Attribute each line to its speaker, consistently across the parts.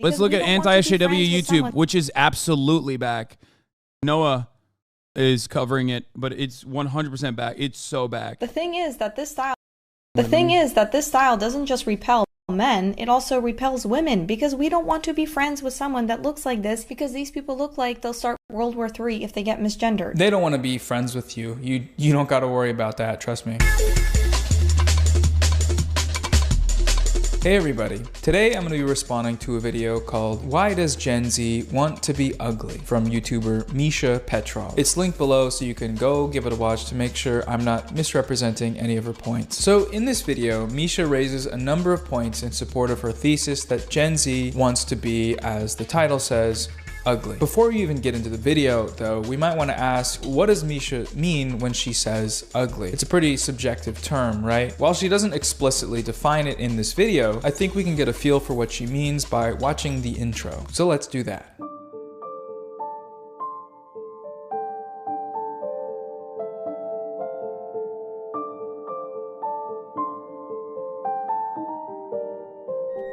Speaker 1: Let's look at Anti-SJW YouTube, which is absolutely back. Noah is covering it, but it's 100% back. It's so back.
Speaker 2: The thing is that this style doesn't just repel men, it also repels women, because we don't want to be friends with someone that looks like this, because these people look like they'll start World War III if they get misgendered.
Speaker 3: They don't want to be friends with you. You don't got to worry about that, trust me. Hey everybody, today I'm going to be responding to a video called Why Does Gen Z Want to Be Ugly? From YouTuber Misha Petrov. It's linked below so you can go give it a watch to make sure I'm not misrepresenting any of her points. So in this video, Misha raises a number of points in support of her thesis that Gen Z wants to be, as the title says, ugly. Before we even get into the video though, we might want to ask, what does Misha mean when she says ugly? It's a pretty subjective term, right? While she doesn't explicitly define it in this video, I think we can get a feel for what she means by watching the intro. So let's do that.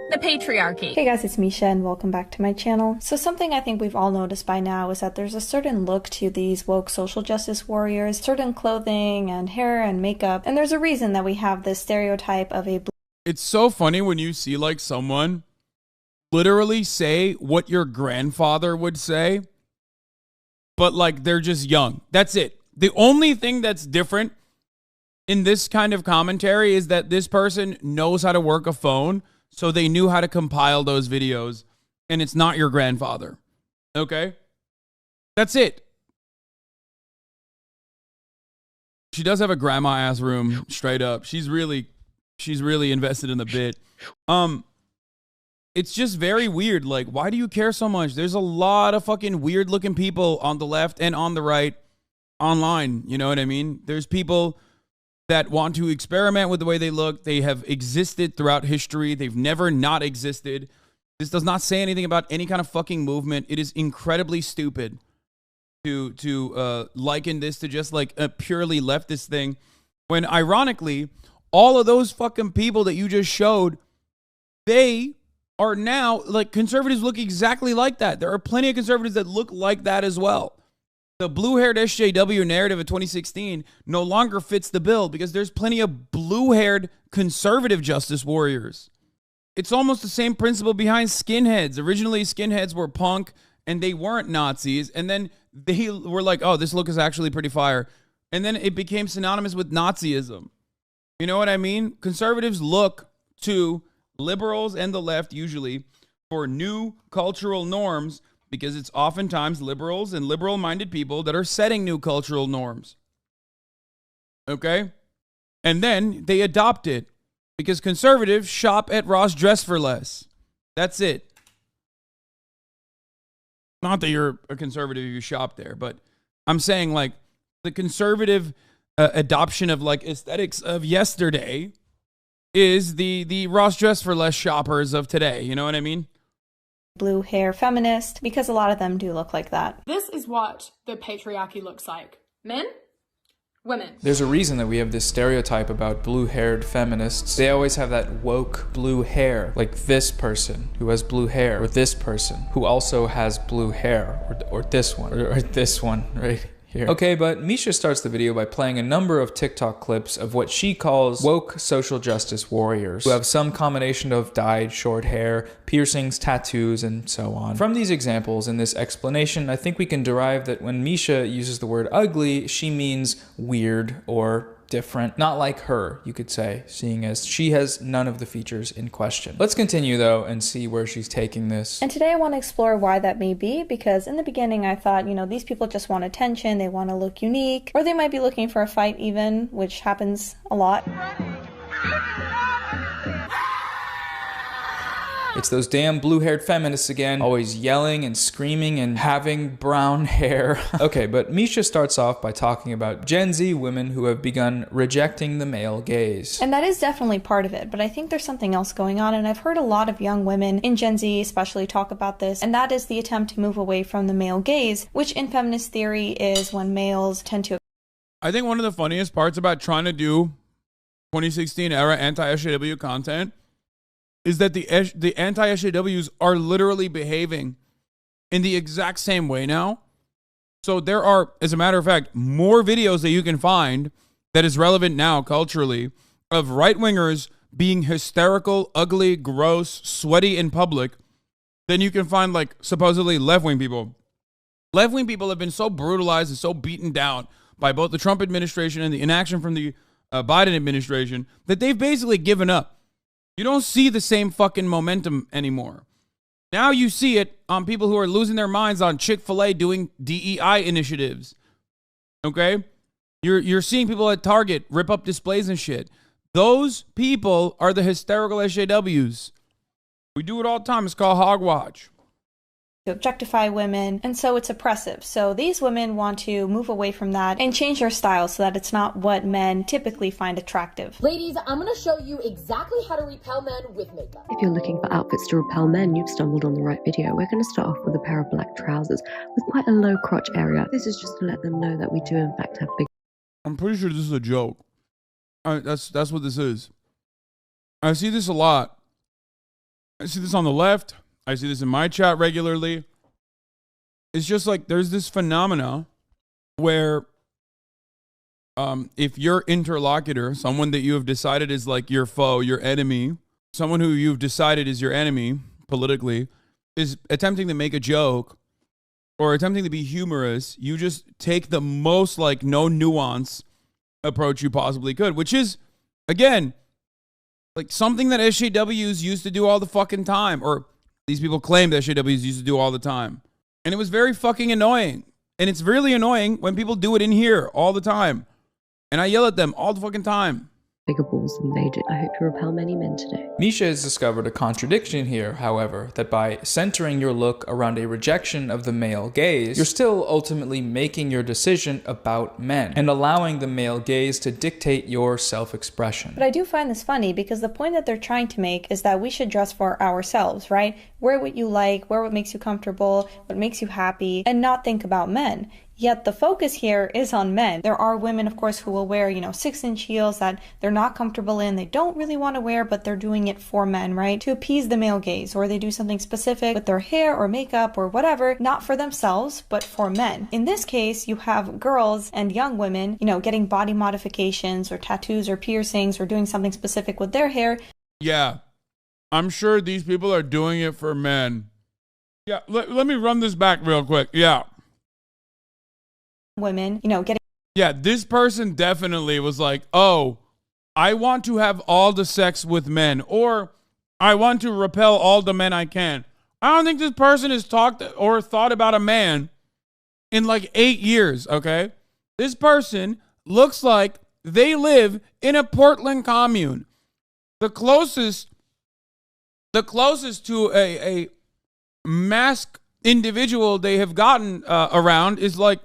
Speaker 4: The patriarchy.
Speaker 2: Hey guys, it's Misha and welcome back to my channel. So something I think we've all noticed by now is that there's a certain look to these woke social justice warriors, certain clothing and hair and makeup, and there's a reason that we have this stereotype of a
Speaker 1: It's so funny when you see like someone literally say what your grandfather would say, but like they're just young. That's it. The only thing that's different in this kind of commentary is that this person knows how to work a phone. So they knew how to compile those videos, and it's not your grandfather. Okay? That's it. She does have a grandma-ass room, straight up. She's really invested in the bit. It's just very weird. Like, why do you care so much? There's a lot of fucking weird-looking people on the left and on the right online. You know what I mean? There's people that want to experiment with the way they look. They have existed throughout history. They've never not existed. This does not say anything about any kind of fucking movement. It is incredibly stupid to liken this to just like a purely leftist thing, when ironically, all of those fucking people that you just showed, they are now, like, conservatives look exactly like that. There are plenty of conservatives that look like that as well. The blue-haired SJW narrative of 2016 no longer fits the bill because there's plenty of blue-haired conservative justice warriors. It's almost the same principle behind skinheads. Originally, skinheads were punk and they weren't Nazis. And then they were like, oh, this look is actually pretty fire. And then it became synonymous with Nazism. You know what I mean? Conservatives look to liberals and the left usually for new cultural norms, because it's oftentimes liberals and liberal-minded people that are setting new cultural norms. Okay? And then they adopt it because conservatives shop at Ross Dress for Less. That's it. Not that you're a conservative if you shop there, but I'm saying like the conservative adoption of like aesthetics of yesterday is the Ross Dress for Less shoppers of today. You know what I mean?
Speaker 2: blue hair feminist, because a lot of them do look like that.
Speaker 4: This is what the patriarchy looks like. Men, women.
Speaker 3: There's a reason that we have this stereotype about blue-haired feminists. They always have that woke blue hair, like this person who has blue hair, or this person who also has blue hair, or this one, or this one right here. Okay, but Misha starts the video by playing a number of TikTok clips of what she calls woke social justice warriors, who have some combination of dyed short hair, piercings, tattoos, and so on. From these examples and this explanation, I think we can derive that when Misha uses the word ugly, she means weird or different. Not like her, you could say, seeing as she has none of the features in question. Let's continue though and see where she's taking this.
Speaker 2: And today I want to explore why that may be, because in the beginning I thought, you know, these people just want attention, they want to look unique, or they might be looking for a fight even, which happens a lot.
Speaker 3: It's those damn blue-haired feminists again, always yelling and screaming and having brown hair. Okay, but Misha starts off by talking about Gen Z women who have begun rejecting the male gaze.
Speaker 2: And that is definitely part of it, but I think there's something else going on, and I've heard a lot of young women in Gen Z especially talk about this, and that is the attempt to move away from the male gaze, which in feminist theory is when males tend to...
Speaker 1: I think one of the funniest parts about trying to do 2016 era anti-SJW content is that the anti-SJWs are literally behaving in the exact same way now. So there are, as a matter of fact, more videos that you can find that is relevant now culturally of right-wingers being hysterical, ugly, gross, sweaty in public than you can find like supposedly left-wing people. Left-wing people have been so brutalized and so beaten down by both the Trump administration and the inaction from the Biden administration that they've basically given up. You don't see the same fucking momentum anymore. Now you see it on people who are losing their minds on Chick-fil-A doing DEI initiatives. Okay? You're seeing people at Target rip up displays and shit. Those people are the hysterical SJWs. We do it all the time. It's called hogwatch.
Speaker 2: To objectify women, and so it's oppressive. So these women want to move away from that and change their style so that it's not what men typically find attractive.
Speaker 5: Ladies, I'm going to show you exactly how to repel men with makeup.
Speaker 6: If you're looking for outfits to repel men, you've stumbled on the right video. We're going to start off with a pair of black trousers with quite a low crotch area. This is just to let them know that we do in fact have big...
Speaker 1: I'm pretty sure this is a joke. That's what this is. I see this a lot. I see this on the left. I see this in my chat regularly. It's just like there's this phenomena where if your interlocutor, someone that you have decided is like your foe, your enemy, someone who you've decided is your enemy politically, is attempting to make a joke or attempting to be humorous, you just take the most like no nuance approach you possibly could, which is, again, like something that SJWs used to do all the fucking time, or these people claim that SJWs used to do all the time. And it was very fucking annoying. And it's really annoying when people do it in here all the time. And I yell at them all the fucking time.
Speaker 6: Bigger balls than they did. I hope to repel many men today.
Speaker 3: Misha has discovered a contradiction here, however, that by centering your look around a rejection of the male gaze, you're still ultimately making your decision about men and allowing the male gaze to dictate your self-expression.
Speaker 2: But I do find this funny because the point that they're trying to make is that we should dress for ourselves, right? Wear what you like, wear what makes you comfortable, what makes you happy, and not think about men. Yet the focus here is on men. There are women, of course, who will wear, 6-inch heels that they're not comfortable in, they don't really want to wear, but they're doing it for men, right? To appease the male gaze, or they do something specific with their hair or makeup or whatever, not for themselves, but for men. In this case, you have girls and young women, getting body modifications or tattoos or piercings or doing something specific with their hair.
Speaker 1: Yeah, I'm sure these people are doing it for men. Yeah, let me run this back real quick. Yeah.
Speaker 2: Women, getting...
Speaker 1: Yeah, this person definitely was like, oh, I want to have all the sex with men, or I want to repel all the men I can. I don't think this person has talked or thought about a man in like 8 years, okay? This person looks like they live in a Portland commune. The closest to a masked individual they have gotten around is like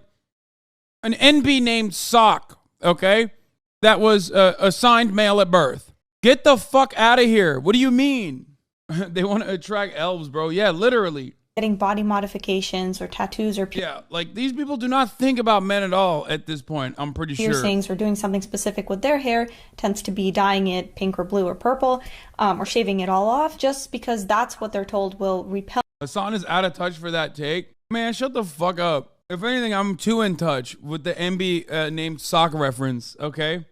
Speaker 1: an NB named Sock, okay? That was assigned male at birth. Get the fuck out of here. What do you mean? They want to attract elves, bro. Yeah, literally.
Speaker 2: Getting body modifications or tattoos or
Speaker 1: yeah, like these people do not think about men at all at this point, I'm pretty sure.
Speaker 2: Piercings or doing something specific with their hair tends to be dyeing it pink or blue or purple, or shaving it all off just because that's what they're told will repel.
Speaker 1: Hasan is out of touch for that take. Man, shut the fuck up. If anything, I'm too in touch with the MB named Sock reference, okay?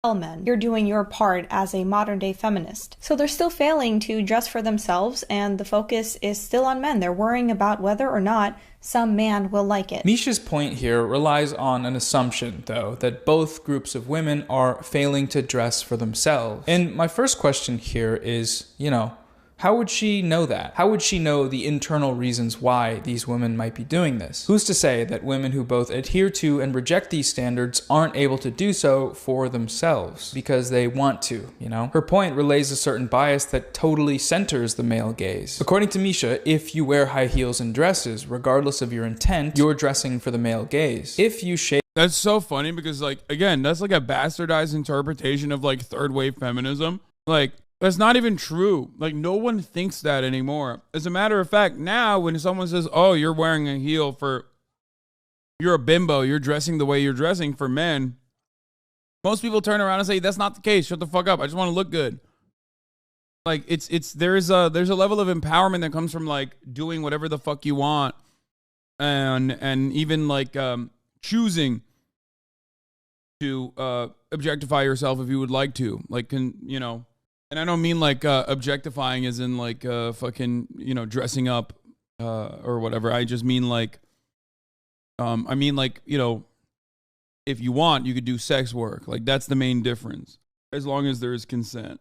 Speaker 2: Men. You're doing your part as a modern day feminist. So they're still failing to dress for themselves, and the focus is still on men. They're worrying about whether or not some man will like it.
Speaker 3: Misha's point here relies on an assumption, though, that both groups of women are failing to dress for themselves. And my first question here is, how would she know that? How would she know the internal reasons why these women might be doing this? Who's to say that women who both adhere to and reject these standards aren't able to do so for themselves because they want to, Her point relays a certain bias that totally centers the male gaze. According to Misha, if you wear high heels and dresses, regardless of your intent, you're dressing for the male gaze. If you shave...
Speaker 1: That's so funny because, again, that's like a bastardized interpretation of, third wave feminism. That's not even true. No one thinks that anymore. As a matter of fact, now when someone says, oh, you're wearing a heel you're a bimbo, you're dressing the way you're dressing for men, most people turn around and say, that's not the case. Shut the fuck up. I just want to look good. Like there's a level of empowerment that comes from like doing whatever the fuck you want, and even like choosing to objectify yourself if you would like to, like, you know. And I don't mean like objectifying as in like fucking, you know, dressing up or whatever. I just mean like I mean like, you know, if you want, you could do sex work. Like, that's the main difference, as long as there is consent.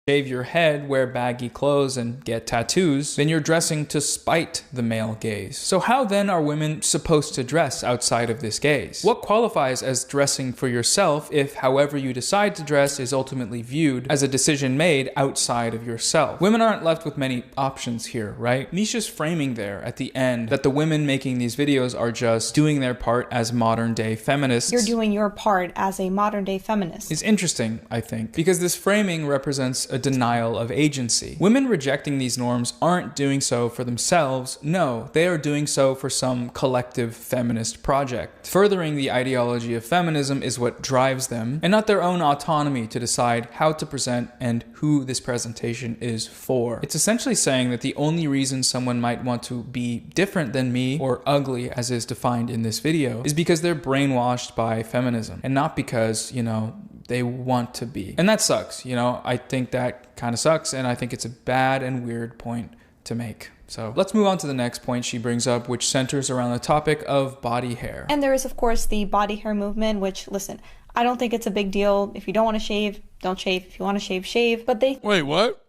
Speaker 3: Shave your head, wear baggy clothes, and get tattoos, then you're dressing to spite the male gaze. So how then are women supposed to dress outside of this gaze? What qualifies as dressing for yourself if however you decide to dress is ultimately viewed as a decision made outside of yourself? Women aren't left with many options here, right? Nisha's framing there at the end that the women making these videos are just doing their part as modern day feminists.
Speaker 2: You're doing your part as a modern day feminist.
Speaker 3: Is interesting, I think, because this framing represents a denial of agency. Women rejecting these norms aren't doing so for themselves. No, they are doing so for some collective feminist project. Furthering the ideology of feminism is what drives them, and not their own autonomy to decide how to present and who this presentation is for. It's essentially saying that the only reason someone might want to be different than me, or ugly as is defined in this video, is because they're brainwashed by feminism, and not because, you know, they want to be. And that sucks, you know. I think that kind of sucks, and I think it's a bad and weird point to make. So let's move on to the next point she brings up, which centers around the topic of body hair.
Speaker 2: And there is, of course, the body hair movement, which, listen, I don't think it's a big deal. If you don't want to shave, don't shave. If you want to shave, shave. But they...
Speaker 1: Wait, what?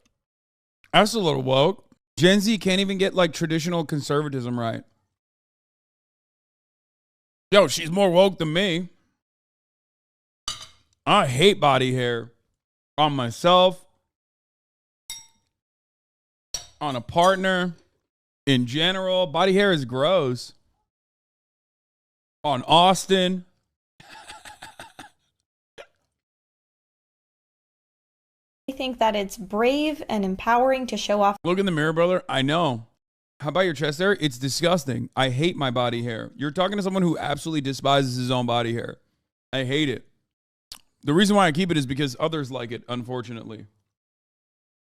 Speaker 1: That's a little woke. Gen Z can't even get like traditional conservatism right. Yo, she's more woke than me. I hate body hair on myself, on a partner, in general. Body hair is gross. On Austin.
Speaker 2: I think that it's brave and empowering to show off.
Speaker 1: Look in the mirror, brother. I know. How about your chest hair? It's disgusting. I hate my body hair. You're talking to someone who absolutely despises his own body hair. I hate it. The reason why I keep it is because others like it, unfortunately.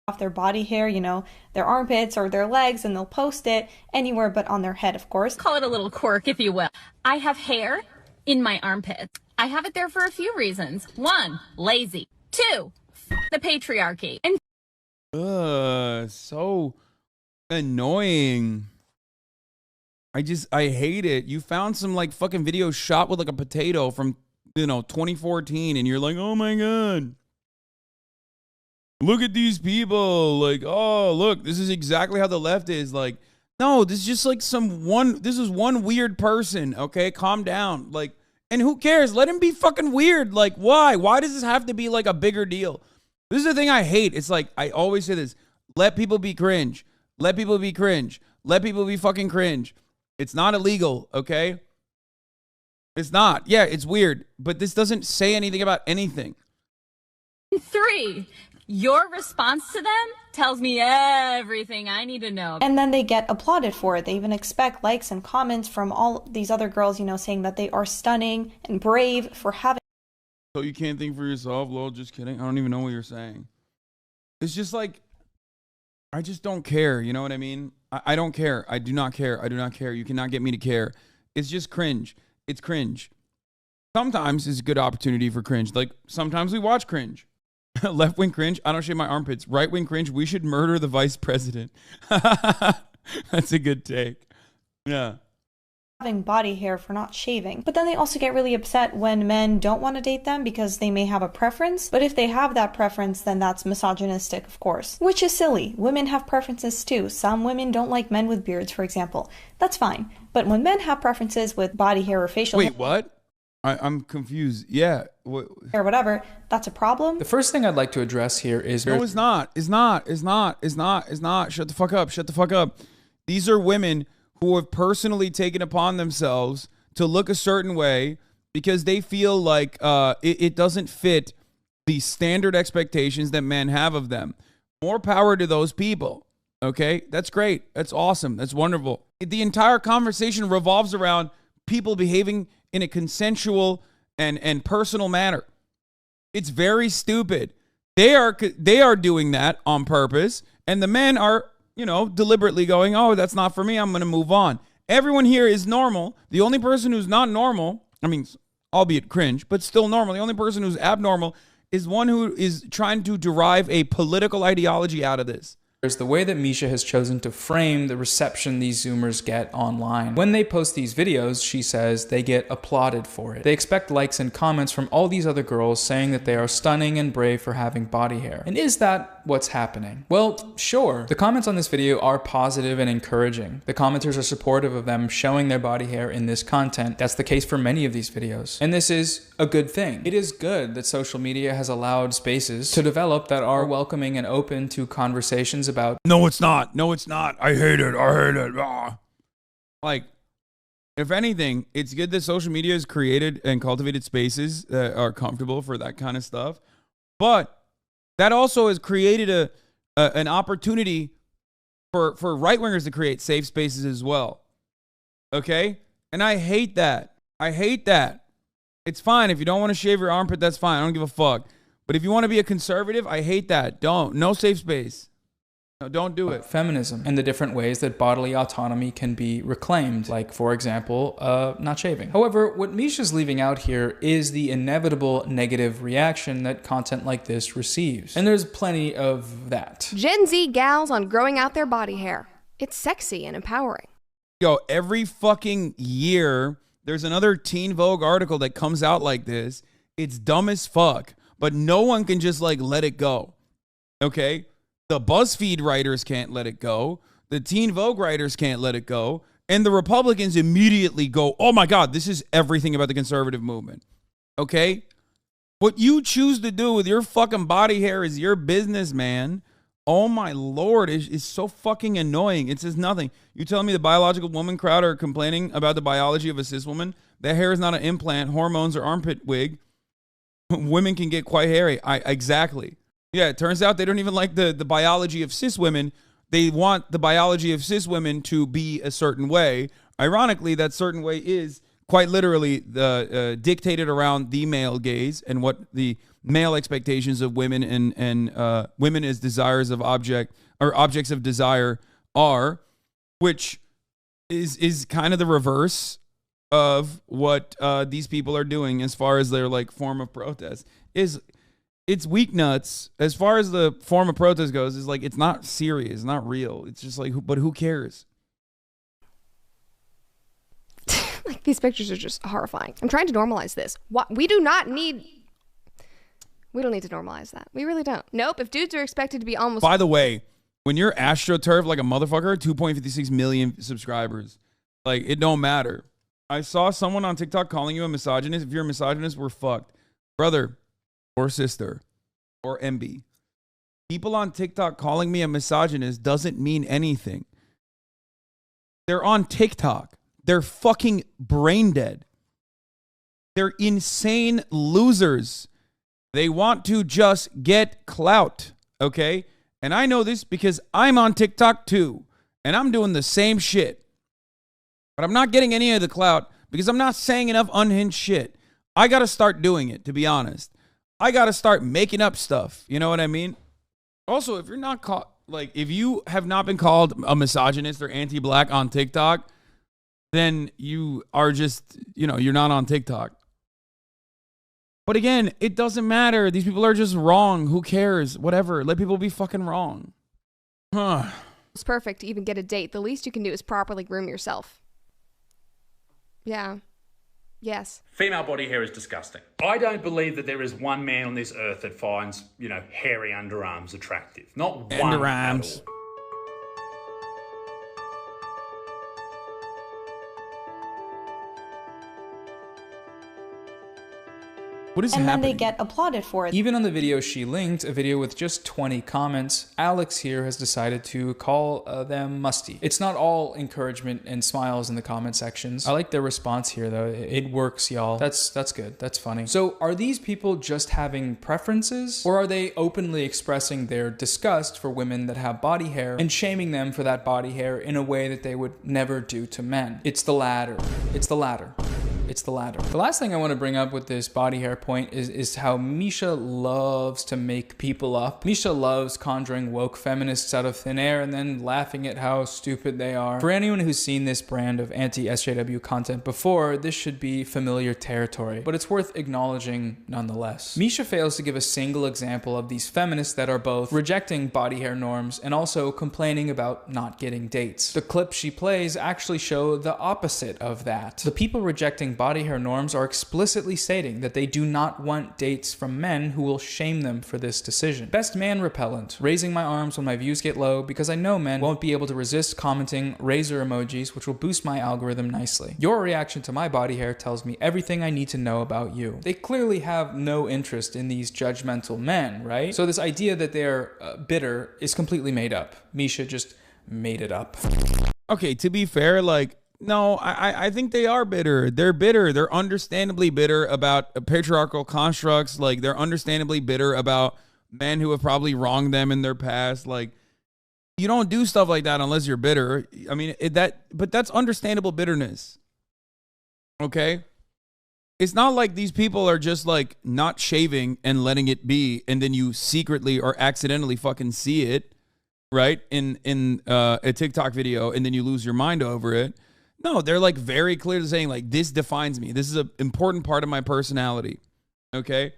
Speaker 2: Off their body hair, you know, their armpits or their legs, and they'll post it anywhere but on their head, of course.
Speaker 7: Call it a little quirk, if you will. I have hair in my armpits. I have it there for a few reasons. 1, lazy. 2, the patriarchy. And
Speaker 1: so annoying. I hate it. You found some like fucking video shot with like a potato from, you know, 2014, and you're like, oh my God, look at these people. Like, oh, look, this is exactly how the left is. Like, no, this is just like this is one weird person. Okay, calm down. Like, and who cares? Let him be fucking weird. Like, why? Why does this have to be like a bigger deal? This is the thing I hate. It's like, I always say this, let people be cringe. Let people be cringe. Let people be fucking cringe. It's not illegal, okay? It's not. Yeah, it's weird, but this doesn't say anything about anything.
Speaker 7: 3, your response to them tells me everything I need to know.
Speaker 2: And then they get applauded for it. They even expect likes and comments from all these other girls, you know, saying that they are stunning and brave for having.
Speaker 1: So you can't think for yourself, lol, just kidding. I don't even know what you're saying. It's just like, I just don't care. You know what I mean? I don't care. I do not care. I do not care. You cannot get me to care. It's just cringe. It's cringe. Sometimes it's a good opportunity for cringe. Like, sometimes we watch cringe. Left-wing cringe, I don't shave my armpits. Right-wing cringe, we should murder the vice president. That's a good take. Yeah.
Speaker 2: Having body hair for not shaving. But then they also get really upset when men don't want to date them because they may have a preference. But if they have that preference, then that's misogynistic, of course. Which is silly. Women have preferences too. Some women don't like men with beards, for example. That's fine. But when men have preferences with body hair or facial hair...
Speaker 1: Wait, what? I'm confused. Yeah.
Speaker 2: Or whatever, that's a problem.
Speaker 3: The first thing I'd like to address here is...
Speaker 1: No, it's not. It's not. It's not. It's not. It's not. Shut the fuck up. Shut the fuck up. These are women who have personally taken upon themselves to look a certain way because they feel like it doesn't fit the standard expectations that men have of them. More power to those people. Okay? That's great. That's awesome. That's wonderful. The entire conversation revolves around people behaving in a consensual and personal manner. It's very stupid They are doing that on purpose, and the men are, you know, deliberately going, oh, that's not for me, I'm going to move on. Everyone here is normal. The only person who's not normal, I mean, albeit cringe, but still normal, the only person who's abnormal is one who is trying to derive a political ideology out of this.
Speaker 3: There's the way that Misha has chosen to frame the reception these Zoomers get online. When they post these videos, she says they get applauded for it. They expect likes and comments from all these other girls saying that they are stunning and brave for having body hair. And is that what's happening? Well, sure. The comments on this video are positive and encouraging. The commenters are supportive of them showing their body hair in this content. That's the case for many of these videos. And this is a good thing. It is good that social media has allowed spaces to develop that are welcoming and open to conversations about,
Speaker 1: no, it's not. No, it's not. I hate it. I hate it. Ah. Like, if anything, it's good that social media has created and cultivated spaces that are comfortable for that kind of stuff. But that also has created an opportunity for right-wingers to create safe spaces as well. Okay? And I hate that. I hate that. It's fine. If you don't want to shave your armpit, that's fine. I don't give a fuck. But if you want to be a conservative, I hate that. Don't. No safe space. No, don't do it.
Speaker 3: Feminism and the different ways that bodily autonomy can be reclaimed, like, for example, not shaving. However, what Misha's leaving out here is the inevitable negative reaction that content like this receives. And there's plenty of that.
Speaker 8: Gen Z gals on growing out their body hair. It's sexy and empowering.
Speaker 1: Yo, every fucking year, there's another Teen Vogue article that comes out like this. It's dumb as fuck, but no one can just, like, let it go. Okay? The BuzzFeed writers can't let it go. The Teen Vogue writers can't let it go. And the Republicans immediately go, oh my God, this is everything about the conservative movement. Okay? What you choose to do with your fucking body hair is your business, man. Oh my Lord, it's so fucking annoying. It says nothing. You telling me the biological woman crowd are complaining about the biology of a cis woman? That hair is not an implant, hormones, or armpit wig. Women can get quite hairy. Exactly. Yeah, it turns out they don't even like the biology of cis women. They want the biology of cis women to be a certain way. Ironically, that certain way is quite literally dictated around the male gaze and what the male expectations of women and women as desires of objects of desire are, which is kind of the reverse of what these people are doing as far as their like form of protest. It's weak nuts as far as the form of protest goes. Is like, it's not serious, it's not real. It's just like, but who cares?
Speaker 8: Like, these pictures are just horrifying. I'm trying to normalize this. We don't need to normalize that. We really don't. Nope. If dudes are expected to be almost.
Speaker 1: By the way, when you're astroturf like a motherfucker, 2.56 million subscribers, like, it don't matter. I saw someone on TikTok calling you a misogynist. If you're a misogynist, we're fucked, brother. Or sister, or MB. People on TikTok calling me a misogynist doesn't mean anything. They're on TikTok. They're fucking brain dead. They're insane losers. They want to just get clout, okay? And I know this because I'm on TikTok too, and I'm doing the same shit. But I'm not getting any of the clout because I'm not saying enough unhinged shit. I got to start doing it, to be honest. I got to start making up stuff. You know what I mean? Also, if you're not caught, like, if you have not been called a misogynist or anti-black on TikTok, then you are just, you know, you're not on TikTok. But again, it doesn't matter. These people are just wrong. Who cares? Whatever. Let people be fucking wrong.
Speaker 8: It's perfect to even get a date. The least you can do is properly groom yourself. Yeah. Yes.
Speaker 9: Female body hair is disgusting. I don't believe that there is one man on this earth that finds, you know, hairy underarms attractive. Not one.
Speaker 1: Underarms. What is happening?
Speaker 2: And then they get applauded for it.
Speaker 3: Even on the video she linked, a video with just 20 comments, Alex here has decided to call them musty. It's not all encouragement and smiles in the comment sections. I like their response here though. It works, y'all. That's good. That's funny. So are these people just having preferences, or are they openly expressing their disgust for women that have body hair and shaming them for that body hair in a way that they would never do to men? It's the latter. It's the latter. It's the latter. The last thing I want to bring up with this body hair point is how Misha loves to make people up. Misha loves conjuring woke feminists out of thin air and then laughing at how stupid they are. For anyone who's seen this brand of anti-SJW content before, this should be familiar territory, but it's worth acknowledging nonetheless. Misha fails to give a single example of these feminists that are both rejecting body hair norms and also complaining about not getting dates. The clips she plays actually show the opposite of that. The people rejecting body hair norms are explicitly stating that they do not want dates from men who will shame them for this decision. Best man repellent, raising my arms when my views get low because I know men won't be able to resist commenting razor emojis, which will boost my algorithm nicely. Your reaction to my body hair tells me everything I need to know about you. They clearly have no interest in these judgmental men, right? So this idea that they're bitter is completely made up. Misha just made it up.
Speaker 1: Okay, to be fair, like, no, I think they are bitter. They're bitter. They're understandably bitter about patriarchal constructs. Like, they're understandably bitter about men who have probably wronged them in their past. Like, you don't do stuff like that unless you're bitter. I mean, but that's understandable bitterness. Okay? It's not like these people are just like not shaving and letting it be, and then you secretly or accidentally fucking see it, right? In a TikTok video, and then you lose your mind over it. No, they're like very clearly saying like, this defines me. This is an important part of my personality. Okay?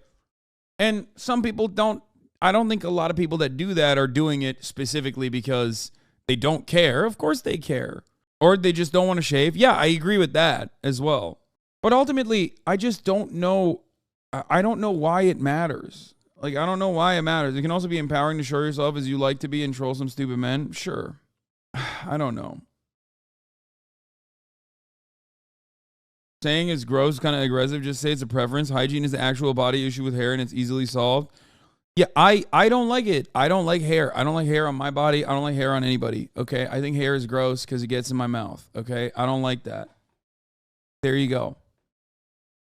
Speaker 1: And some people don't, I don't think a lot of people that do that are doing it specifically because they don't care. Of course they care. Or they just don't want to shave. Yeah, I agree with that as well. But ultimately, I just don't know. I don't know why it matters. Like, I don't know why it matters. It can also be empowering to show yourself as you like to be and troll some stupid men. Sure. I don't know. Saying it's gross, kind of aggressive. Just say it's a preference. Hygiene is the actual body issue with hair and it's easily solved. Yeah, I don't like it. I don't like hair. I don't like hair on my body. I don't like hair on anybody. Okay? I think hair is gross because it gets in my mouth. Okay? I don't like that. There you go.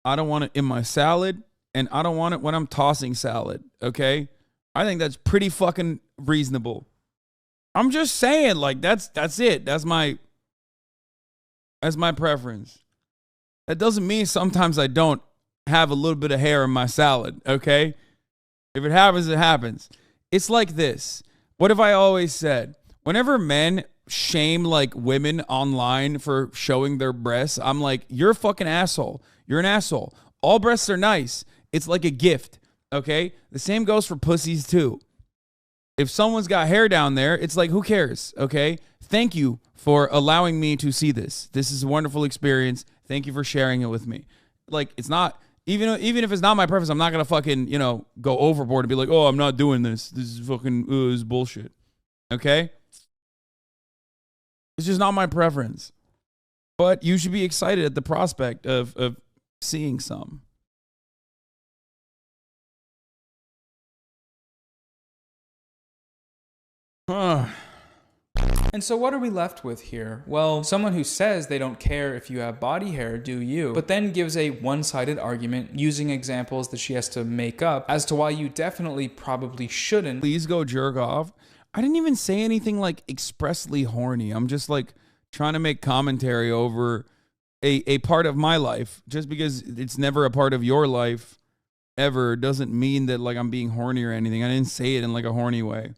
Speaker 1: I don't want it in my salad, and I don't want it when I'm tossing salad, okay? I think that's pretty fucking reasonable. I'm just saying, like, that's it. That's my preference. That doesn't mean sometimes I don't have a little bit of hair in my salad, okay? If it happens, it happens. It's like this. What have I always said? Whenever men shame like women online for showing their breasts, I'm like, you're a fucking asshole. You're an asshole. All breasts are nice. It's like a gift, okay? The same goes for pussies too. If someone's got hair down there, it's like, who cares, okay? Thank you for allowing me to see this. This is a wonderful experience. Thank you for sharing it with me. Like, it's not, even if it's not my preference, I'm not going to fucking, go overboard and be like, oh, I'm not doing this. This is fucking, this is bullshit, okay? It's just not my preference. But you should be excited at the prospect of seeing some.
Speaker 3: And so what are we left with here? Well, someone who says they don't care if you have body hair, do you? But then gives a one-sided argument using examples that she has to make up as to why you definitely probably shouldn't.
Speaker 1: Please go jerk off. I didn't even say anything like expressly horny. I'm just like trying to make commentary over a part of my life. Just because it's never a part of your life ever doesn't mean that like I'm being horny or anything. I didn't say it in like a horny way.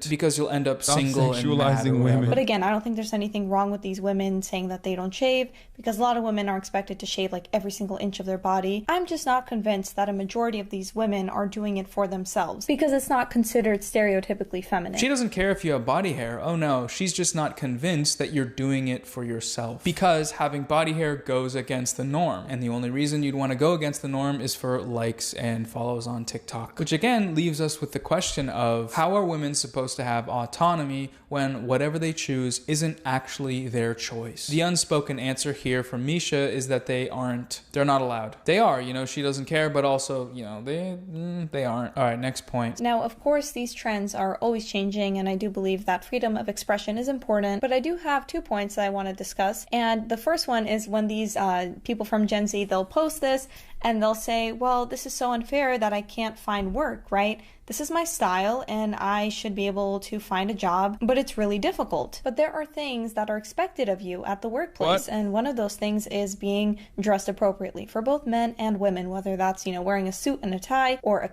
Speaker 3: Because you'll end up single and
Speaker 1: sexualizing women.
Speaker 2: But again, I don't think there's anything wrong with these women saying that they don't shave, because a lot of women are expected to shave like every single inch of their body. I'm just not convinced that a majority of these women are doing it for themselves, because it's not considered stereotypically feminine.
Speaker 3: She doesn't care if you have body hair. Oh no, she's just not convinced that you're doing it for yourself. Because having body hair goes against the norm. And the only reason you'd want to go against the norm is for likes and follows on TikTok. Which again leaves us with the question of, how are women supposed to have autonomy when whatever they choose isn't actually their choice? The unspoken answer here from Misha is that they're not allowed. They are, she doesn't care, but also, they aren't. All right, next point.
Speaker 2: Now, of course, these trends are always changing, and I do believe that freedom of expression is important, but I do have 2 points that I want to discuss. And the first one is when these people from Gen Z, they'll post this, and they'll say, well, this is so unfair that I can't find work, right? This is my style and I should be able to find a job, but it's really difficult. But there are things that are expected of you at the workplace, and one of those things is being dressed appropriately for both men and women, whether that's, wearing a suit and a tie or a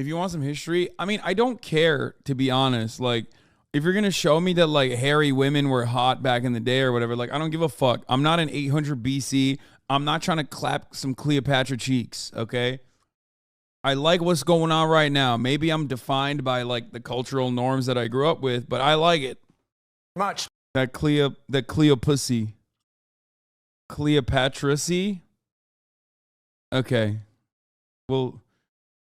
Speaker 1: If you want some history, I mean, I don't care, to be honest. Like, if you're going to show me that, like, hairy women were hot back in the day or whatever, like, I don't give a fuck. I'm not in 800 BC. I'm not trying to clap some Cleopatra cheeks, okay? I like what's going on right now. Maybe I'm defined by, like, the cultural norms that I grew up with, but I like it.
Speaker 10: Much.
Speaker 1: That Cleopussy. Cleopatracy? Okay. We'll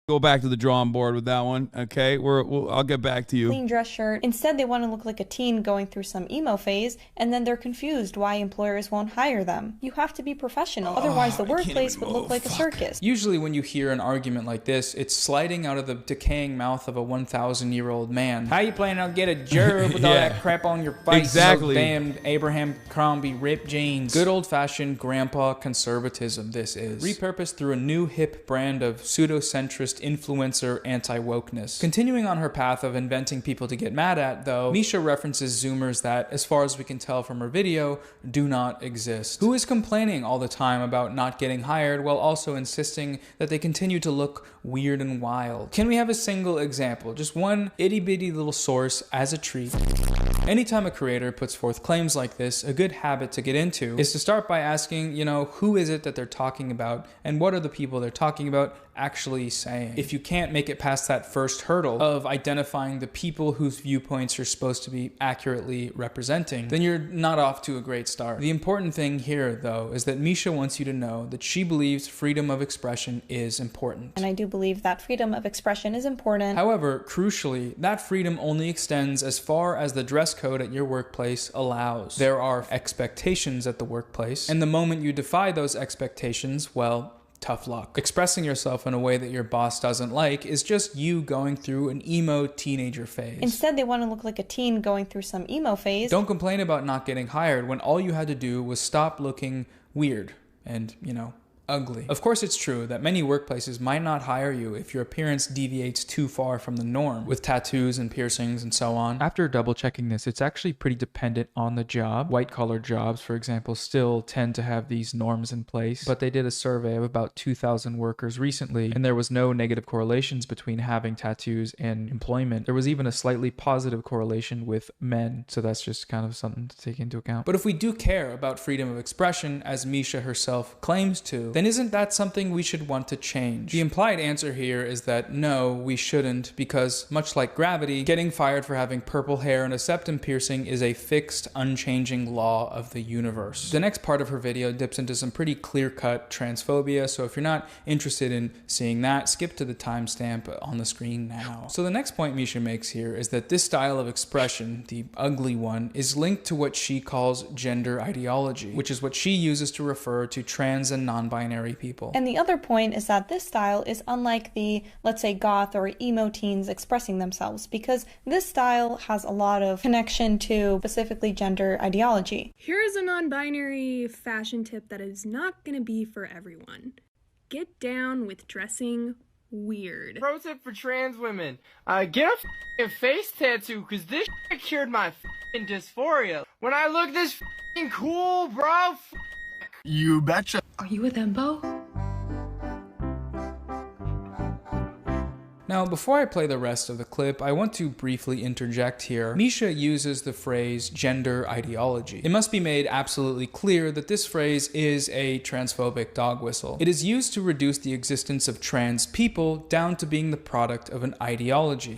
Speaker 1: go back to the drawing board with that one, okay? I'll get back to you.
Speaker 2: Clean dress shirt. Instead, they want to look like a teen going through some emo phase, and then they're confused why employers won't hire them. You have to be professional, otherwise the workplace would look like a circus.
Speaker 3: Usually when you hear an argument like this, it's sliding out of the decaying mouth of a 1,000-year-old man. How you planning on get a job with all that crap on your face?
Speaker 1: Exactly.
Speaker 3: Those damn Abraham Crombie ripped jeans. Good old-fashioned grandpa conservatism this is. Repurposed through a new hip brand of pseudo-centrist influencer anti-wokeness. Continuing on her path of inventing people to get mad at, though, Misha references Zoomers that, as far as we can tell from her video, do not exist. Who is complaining all the time about not getting hired while also insisting that they continue to look weird and wild? Can we have a single example? Just one itty-bitty little source as a treat. Anytime a creator puts forth claims like this, a good habit to get into is to start by asking, who is it that they're talking about and what are the people they're talking about actually saying? If you can't make it past that first hurdle of identifying the people whose viewpoints you're supposed to be accurately representing, then you're not off to a great start. The important thing here, though, is that Misha wants you to know that she believes freedom of expression is important.
Speaker 2: And I do believe that freedom of expression is important.
Speaker 3: However, crucially, that freedom only extends as far as the dress code at your workplace allows. There are expectations at the workplace, and the moment you defy those expectations, well, tough luck. Expressing yourself in a way that your boss doesn't like is just you going through an emo teenager phase.
Speaker 2: Instead, they want to look like a teen going through some emo phase.
Speaker 3: Don't complain about not getting hired when all you had to do was stop looking weird and, ugly. Of course, it's true that many workplaces might not hire you if your appearance deviates too far from the norm, with tattoos and piercings and so on. After double checking this, it's actually pretty dependent on the job. White-collar jobs, for example, still tend to have these norms in place, but they did a survey of about 2,000 workers recently, and there was no negative correlations between having tattoos and employment. There was even a slightly positive correlation with men, so that's just kind of something to take into account. But if we do care about freedom of expression, as Misha herself claims to, then isn't that something we should want to change? The implied answer here is that no, we shouldn't, because much like gravity, getting fired for having purple hair and a septum piercing is a fixed, unchanging law of the universe. The next part of her video dips into some pretty clear-cut transphobia, so if you're not interested in seeing that, skip to the timestamp on the screen now. So the next point Misha makes here is that this style of expression, the ugly one, is linked to what she calls gender ideology, which is what she uses to refer to trans and non-binary people.
Speaker 2: And the other point is that this style is unlike the, let's say, goth or emo teens expressing themselves, because this style has a lot of connection to specifically gender ideology.
Speaker 11: Here's a non-binary fashion tip that is not going to be for everyone. Get down with dressing weird.
Speaker 10: Pro tip for trans women, get a face tattoo, cause this cured my dysphoria. When I look this cool, bro.
Speaker 12: You betcha.
Speaker 11: Are you a thembo?
Speaker 3: Now, before I play the rest of the clip, I want to briefly interject here. Misha uses the phrase gender ideology. It must be made absolutely clear that this phrase is a transphobic dog whistle. It is used to reduce the existence of trans people down to being the product of an ideology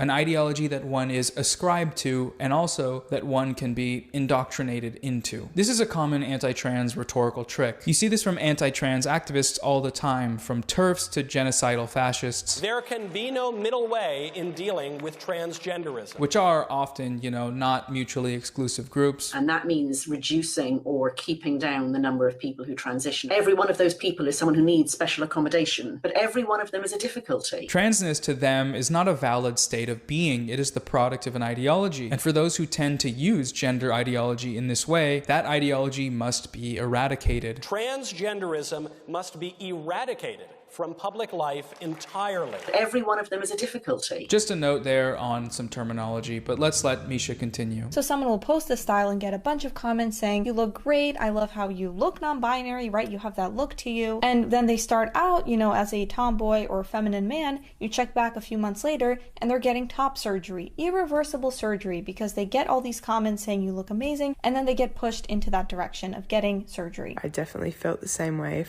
Speaker 3: that one is ascribed to and also that one can be indoctrinated into. This is a common anti-trans rhetorical trick. You see this from anti-trans activists all the time, from TERFs to genocidal fascists.
Speaker 13: There can be no middle way in dealing with transgenderism.
Speaker 3: Which are often, not mutually exclusive groups.
Speaker 14: And that means reducing or keeping down the number of people who transition. Every one of those people is someone who needs special accommodation, but every one of them is a difficulty.
Speaker 3: Transness to them is not a valid state of being. It is the product of an ideology. And for those who tend to use gender ideology in this way, that ideology must be eradicated.
Speaker 13: Transgenderism must be eradicated from public life entirely.
Speaker 14: Every one of them is a difficulty.
Speaker 3: Just a note there on some terminology, but let's let Misha continue.
Speaker 2: So someone will post this style and get a bunch of comments saying, you look great, I love how you look non-binary, right? You have that look to you. And then they start out, you know, as a tomboy or feminine man. You check back a few months later and they're getting top surgery, irreversible surgery, because they get all these comments saying you look amazing, and then they get pushed into that direction of getting surgery.
Speaker 15: I definitely felt the same way.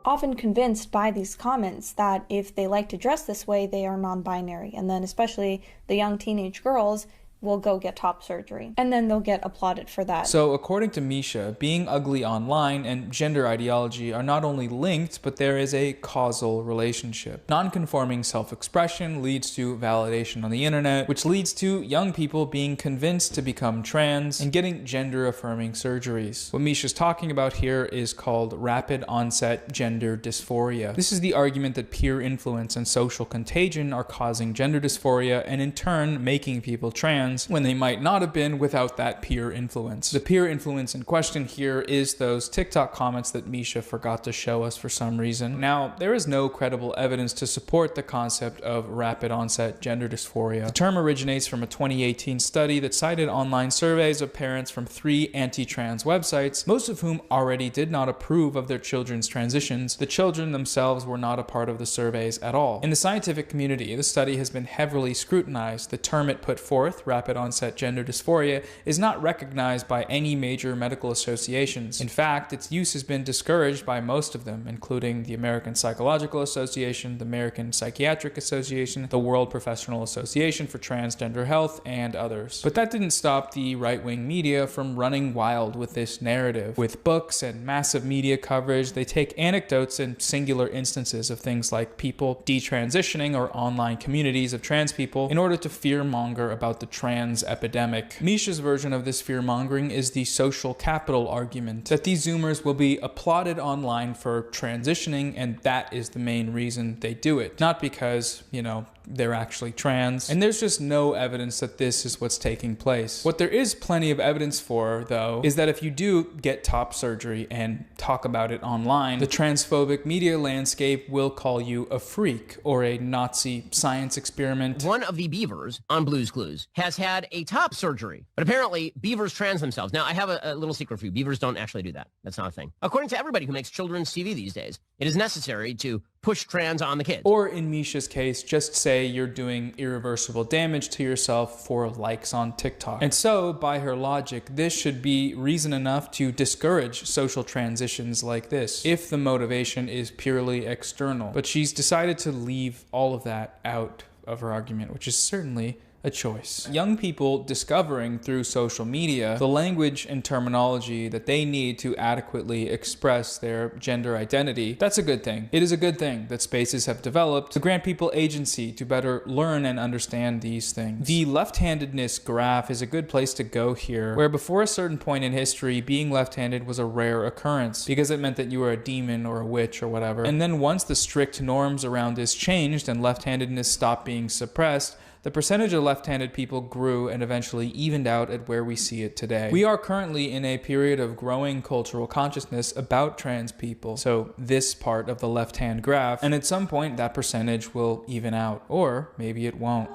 Speaker 2: Often convinced by these comments that if they like to dress this way, they are non-binary. And then especially the young teenage girls will go get top surgery, and then they'll get applauded for that.
Speaker 3: So according to Misha, being ugly online and gender ideology are not only linked, but there is a causal relationship. Non-conforming self-expression leads to validation on the internet, which leads to young people being convinced to become trans and getting gender-affirming surgeries. What Misha's talking about here is called rapid onset gender dysphoria. This is the argument that peer influence and social contagion are causing gender dysphoria and in turn making people trans when they might not have been without that peer influence. The peer influence in question here is those TikTok comments that Misha forgot to show us for some reason. Now, there is no credible evidence to support the concept of rapid onset gender dysphoria. The term originates from a 2018 study that cited online surveys of parents from 3 anti-trans websites, most of whom already did not approve of their children's transitions. The children themselves were not a part of the surveys at all. In the scientific community, the study has been heavily scrutinized. The term it put forth, rapid onset gender dysphoria, is not recognized by any major medical associations. In fact, its use has been discouraged by most of them, including the American Psychological Association, the American Psychiatric Association, the World Professional Association for Transgender Health, and others. But that didn't stop the right-wing media from running wild with this narrative. With books and massive media coverage, they take anecdotes and singular instances of things like people detransitioning or online communities of trans people in order to fearmonger about the trans epidemic. Misha's version of this fear-mongering is the social capital argument, that these Zoomers will be applauded online for transitioning, and that is the main reason they do it. Not because, you know, they're actually trans. And there's just no evidence that this is what's taking place. What there is plenty of evidence for, though, is that if you do get top surgery and talk about it online, the transphobic media landscape will call you a freak or a Nazi science experiment.
Speaker 16: One of the beavers on Blue's Clues has had a top surgery, but apparently beavers trans themselves. Now, I have a little secret for you. Beavers don't actually do that. That's not a thing. According to everybody who makes children's TV these days, it is necessary to push trans on the kids.
Speaker 3: Or in Misha's case, just say you're doing irreversible damage to yourself for likes on TikTok. And so, by her logic, this should be reason enough to discourage social transitions like this, if the motivation is purely external. But she's decided to leave all of that out of her argument, which is certainly a choice. Young people discovering through social media the language and terminology that they need to adequately express their gender identity, that's a good thing. It is a good thing that spaces have developed to grant people agency to better learn and understand these things. The left-handedness graph is a good place to go here, where before a certain point in history, being left-handed was a rare occurrence because it meant that you were a demon or a witch or whatever. And then once the strict norms around this changed and left-handedness stopped being suppressed, the percentage of left-handed people grew and eventually evened out at where we see it today. We are currently in a period of growing cultural consciousness about trans people, so this part of the left-hand graph, and at some point that percentage will even out, or maybe it won't.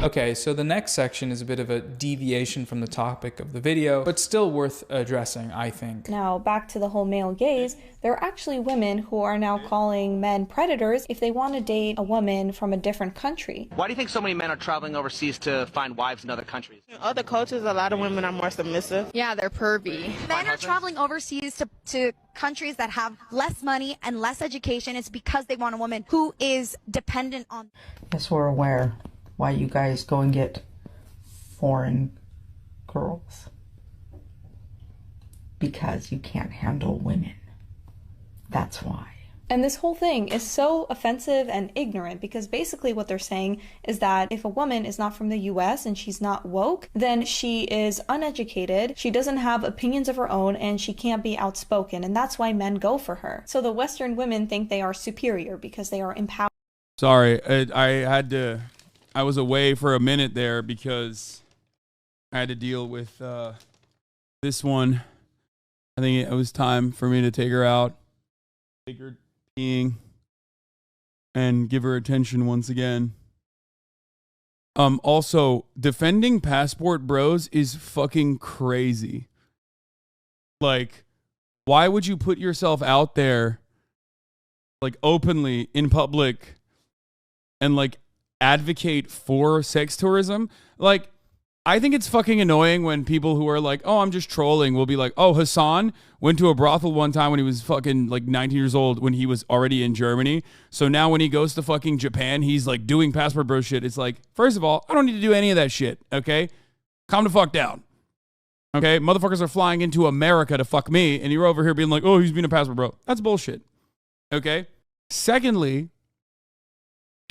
Speaker 3: Okay, so the next section is a bit of a deviation from the topic of the video, but still worth addressing, I think.
Speaker 2: Now, back to the whole male gaze, there are actually women who are now calling men predators if they want to date a woman from a different country.
Speaker 17: Why do you think so many men are traveling overseas to find wives in other countries?
Speaker 18: In other cultures, a lot of women are more submissive.
Speaker 8: Yeah, they're pervy.
Speaker 19: Men are traveling overseas to countries that have less money and less education. It's because they want a woman who is dependent on.
Speaker 20: Yes, we're aware why you guys go and get foreign girls. Because you can't handle women. That's why.
Speaker 2: And this whole thing is so offensive and ignorant, because basically what they're saying is that if a woman is not from the US and she's not woke, then she is uneducated, she doesn't have opinions of her own, and she can't be outspoken, and that's why men go for her. So the Western women think they are superior because they are empowered.
Speaker 1: Sorry, I was away for a minute there because I had to deal with this one. I think it was time for me to take her out, take her peeing, and give her attention once again. Also, defending passport bros is fucking crazy. Like, why would you put yourself out there, like, openly in public and, like, advocate for sex tourism? Like, I think it's fucking annoying when people who are like, oh, I'm just trolling, will be like, oh, Hasan went to a brothel one time when he was fucking like 19 years old when he was already in Germany. So now when he goes to fucking Japan, he's like doing passport bro shit. It's like, first of all, I don't need to do any of that shit, okay? Calm the fuck down. Okay? Motherfuckers are flying into America to fuck me, and you're over here being like, oh, he's being a passport bro. That's bullshit. Okay? Secondly,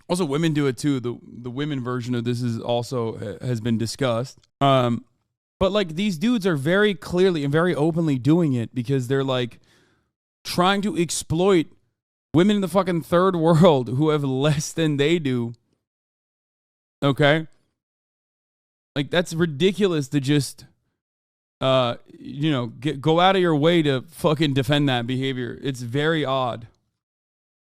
Speaker 1: also, women do it too. The women version of this is also has been discussed. But like these dudes are very clearly and very openly doing it because they're like trying to exploit women in the fucking third world who have less than they do. Okay? Like that's ridiculous to just you know, go out of your way to fucking defend that behavior. It's very odd.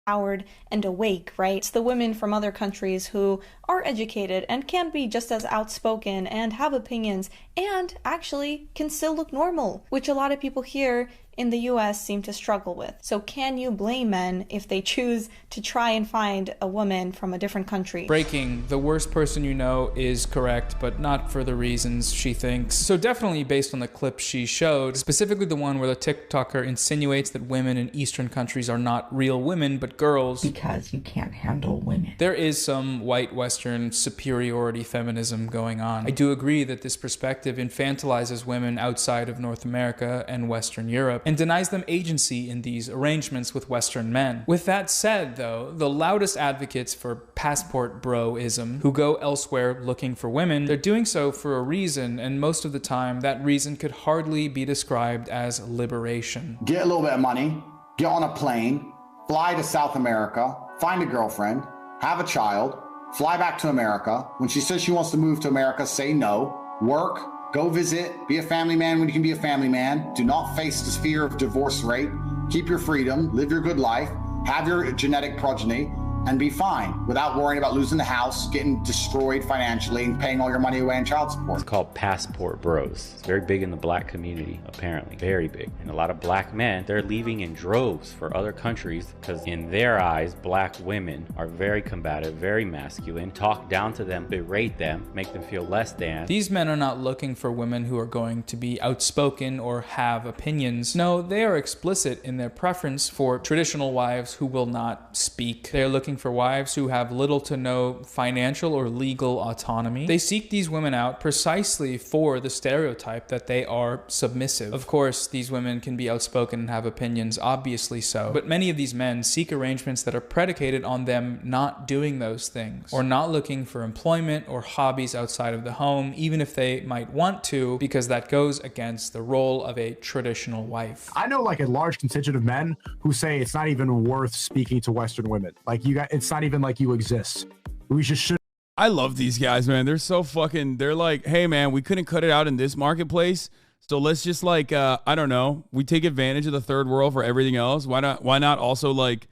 Speaker 2: Empowered and awake, right? It's the women from other countries who are educated and can be just as outspoken and have opinions and actually can still look normal, which a lot of people here in the US seem to struggle with. So can you blame men if they choose to try and find a woman from a different country?
Speaker 3: Breaking, the worst person you know is correct, but not for the reasons she thinks. So definitely based on the clip she showed, specifically the one where the TikToker insinuates that women in Eastern countries are not real women, but girls.
Speaker 20: Because you can't handle women.
Speaker 3: There is some white Western superiority feminism going on. I do agree that this perspective infantilizes women outside of North America and Western Europe, and denies them agency in these arrangements with Western men. With that said, though, the loudest advocates for passport broism who go elsewhere looking for women, they're doing so for a reason, and most of the time that reason could hardly be described as liberation.
Speaker 21: Get a little bit of money, get on a plane, fly to South America, find a girlfriend, have a child, fly back to America. When she says she wants to move to America, say no, work, go visit, be a family man when you can be a family man. Do not face the fear of divorce rate. Keep your freedom, live your good life, have your genetic progeny, and be fine without worrying about losing the house, getting destroyed financially, and paying all your money away in child support.
Speaker 22: It's called passport bros. It's very big in the black community, apparently. Very big. And a lot of black men, they're leaving in droves for other countries because in their eyes, black women are very combative, very masculine, talk down to them, berate them, make them feel less than.
Speaker 3: These men are not looking for women who are going to be outspoken or have opinions. No, they are explicit in their preference for traditional wives who will not speak. They are looking for wives who have little to no financial or legal autonomy. They seek these women out precisely for the stereotype that they are submissive. Of course, these women can be outspoken and have opinions, obviously so, but many of these men seek arrangements that are predicated on them not doing those things, or not looking for employment or hobbies outside of the home, even if they might want to, because that goes against the role of a traditional wife.
Speaker 23: I know like a large contingent of men who say it's not even worth speaking to Western women. Like it's not even like you exist. We just should.
Speaker 1: I love these guys, man. They're so fucking, they're like, hey man, we couldn't cut it out in this marketplace. So let's just like, I don't know. We take advantage of the third world for everything else. Why not also like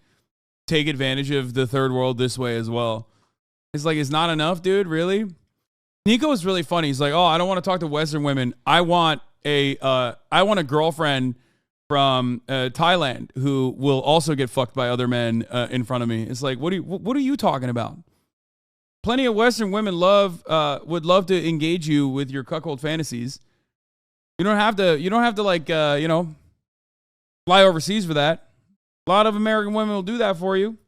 Speaker 1: take advantage of the third world this way as well? It's like, it's not enough, dude. Really? Nico is really funny. He's like, oh, I don't want to talk to Western women. I want a girlfriend from Thailand who will also get fucked by other men in front of me. It's like, what are you talking about? Plenty of Western women would love to engage you with your cuckold fantasies. You don't have to like you know, fly overseas for that. A lot of American women will do that for you.